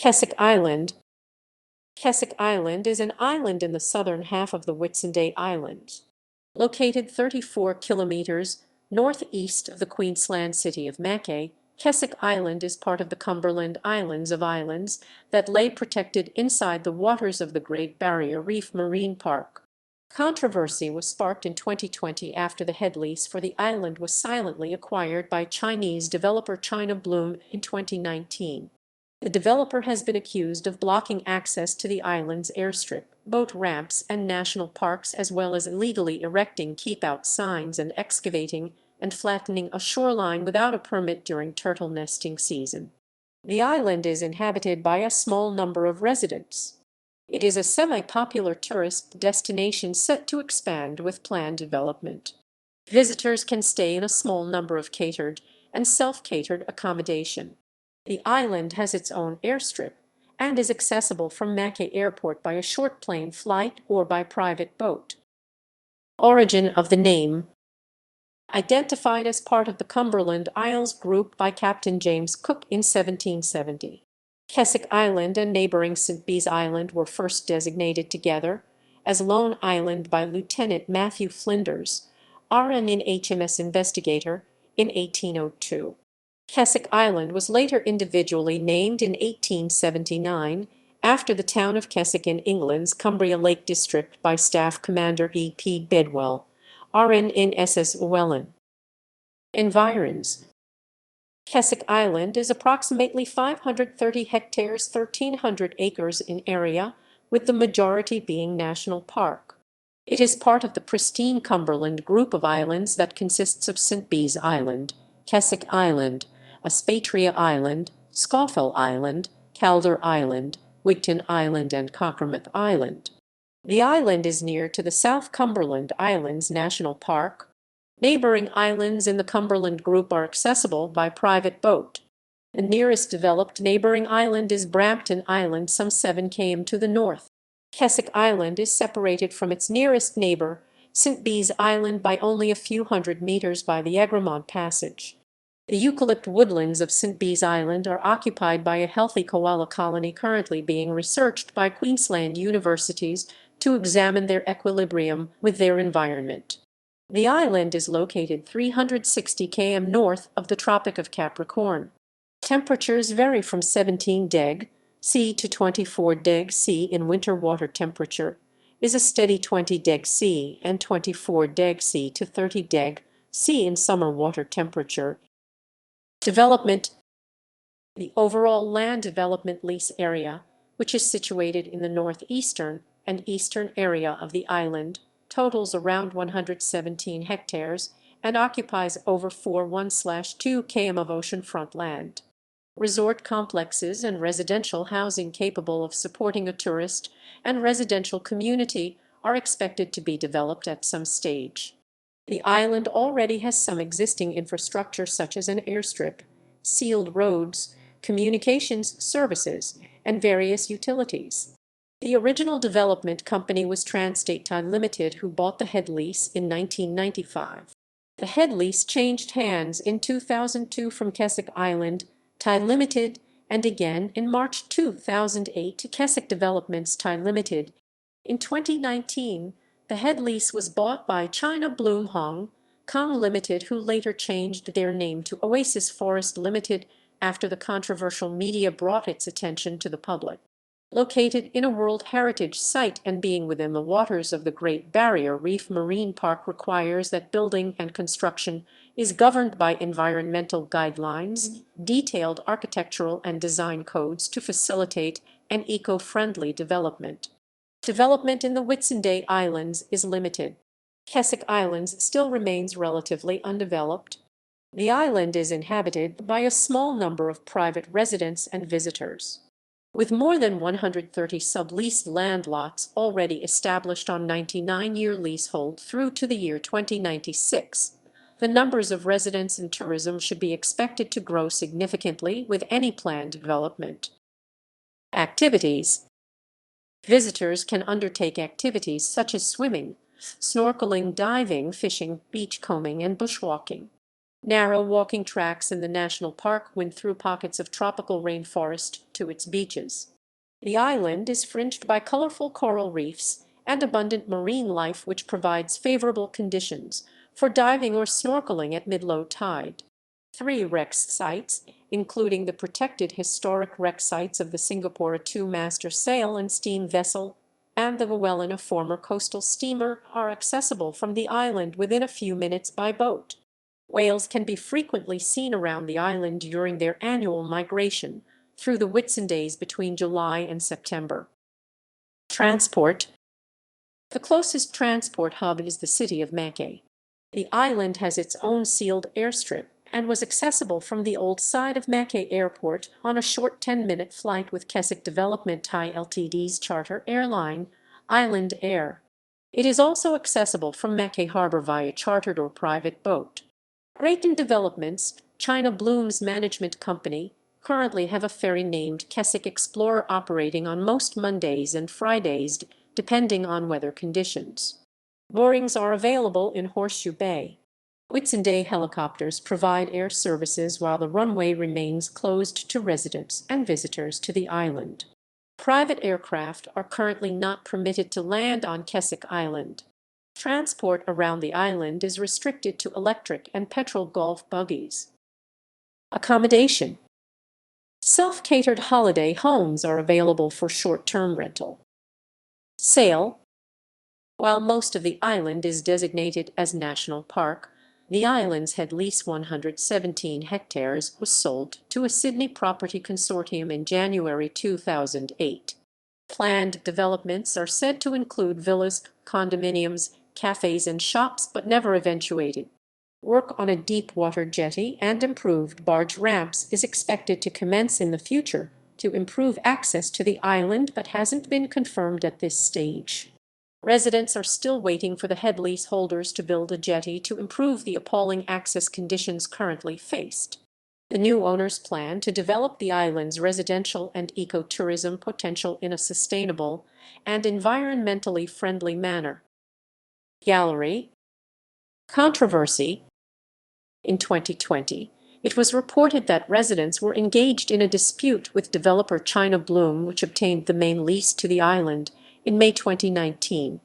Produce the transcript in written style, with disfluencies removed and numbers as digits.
Keswick Island. Keswick Island is an island in the southern half of the Whitsunday Islands. Located 34 kilometres northeast of the Queensland city of Mackay, Keswick Island is part of the Cumberland Islands of islands that lay protected inside the waters of the Great Barrier Reef Marine Park. Controversy was sparked in 2020 after the head lease for the island was silently acquired by Chinese developer China Bloom in 2019. The developer has been accused of blocking access to the island's airstrip, boat ramps, and national parks, as well as illegally erecting keep-out signs and excavating and flattening a shoreline without a permit during turtle nesting season. The island is inhabited by a small number of residents. It is a semi-popular tourist destination set to expand with planned development. Visitors can stay in a small number of catered and self-catered accommodation. The island has its own airstrip and is accessible from Mackay Airport by a short plane flight or by private boat. Origin of the name. Identified as part of the Cumberland Isles group by Captain James Cook in 1770. Keswick Island and neighboring St. Bees Island were first designated together as Lone Island by Lieutenant Matthew Flinders, RN in HMS Investigator, in 1802. Keswick Island was later individually named in 1879 after the town of Keswick in England's Cumbria Lake District by Staff Commander E. P. Bedwell, RN in SS Llewellyn. Environs. Keswick Island is approximately 530 hectares, 1,300 acres in area, with the majority being national park. It is part of the pristine Cumberland group of islands that consists of St. Bees Island, Keswick Island, Aspatria Island, Scoffel Island, Calder Island, Wigton Island, and Cockermouth Island. The island is near to the South Cumberland Islands National Park. Neighboring islands in the Cumberland group are accessible by private boat. The nearest developed neighboring island is Brampton Island, some 7 km to the north. Keswick Island is separated from its nearest neighbor, St. Bees Island, by only a few hundred meters by the Egremont Passage. The eucalypt woodlands of St. Bees Island are occupied by a healthy koala colony currently being researched by Queensland universities to examine their equilibrium with their environment. The island is located 360 km north of the Tropic of Capricorn. Temperatures vary from 17°C to 24°C in winter. Water temperature is a steady 20°C and 24°C to 30°C in summer. Water temperature. Development. The overall land development lease area, which is situated in the northeastern and eastern area of the island, totals around 117 hectares and occupies over 41/2 km of oceanfront land. Resort complexes and residential housing capable of supporting a tourist and residential community are expected to be developed at some stage. The island already has some existing infrastructure such as an airstrip, sealed roads, communications services, and various utilities. The original development company was Transstate Time Limited, who bought the head lease in 1995. The head lease changed hands in 2002 from Keswick Island Time Limited and again in March 2008 to Keswick Developments Time Limited. In 2019, the head lease was bought by China Bloom Hong Kong Limited, who later changed their name to Oasis Forest Limited after the controversial media brought its attention to the public. Located in a World Heritage Site and being within the waters of the Great Barrier Reef Marine Park requires that building and construction is governed by environmental guidelines, detailed architectural and design codes to facilitate an eco-friendly development. Development in the Whitsunday Islands is limited. Keswick Islands still remains relatively undeveloped. The island is inhabited by a small number of private residents and visitors. With more than 130 subleased land lots already established on 99-year leasehold through to the year 2096, the numbers of residents and tourism should be expected to grow significantly with any planned development. Activities. Visitors can undertake activities such as swimming, snorkeling, diving, fishing, beachcombing, and bushwalking. Narrow walking tracks in the national park wind through pockets of tropical rainforest to its beaches. The island is fringed by colorful coral reefs and abundant marine life which provides favorable conditions for diving or snorkeling at mid-low tide. Three wreck sites, including the protected historic wreck sites of the Singapore two-master sail and steam vessel and the Llewellyn, a former coastal steamer, are accessible from the island within a few minutes by boat. Whales can be frequently seen around the island during their annual migration through the Whitsundays between July and September. Transport. The closest transport hub is the city of Mackay. The island has its own sealed airstrip and was accessible from the old side of Mackay Airport on a short 10-minute flight with Keswick Development Thai Ltd's charter airline, Island Air. It is also accessible from Mackay Harbour via chartered or private boat. Erecting Developments, China Bloom's management company, currently have a ferry named Keswick Explorer operating on most Mondays and Fridays, depending on weather conditions. Moorings are available in Horseshoe Bay. Whitsunday helicopters provide air services while the runway remains closed to residents and visitors to the island. Private aircraft are currently not permitted to land on Keswick Island. Transport around the island is restricted to electric and petrol golf buggies. Accommodation. Self-catered holiday homes are available for short-term rental. Sale. While most of the island is designated as National Park, the island's head lease 117 hectares was sold to a Sydney property consortium in January 2008. Planned developments are said to include villas, condominiums, cafes and shops but never eventuated. Work on a deep water jetty and improved barge ramps is expected to commence in the future to improve access to the island but hasn't been confirmed at this stage. Residents are still waiting for the head leaseholders to build a jetty to improve the appalling access conditions currently faced. The new owners plan to develop the island's residential and ecotourism potential in a sustainable and environmentally friendly manner. Gallery. Controversy. In 2020, it was reported that residents were engaged in a dispute with developer China Bloom, which obtained the main lease to the island in May 2019.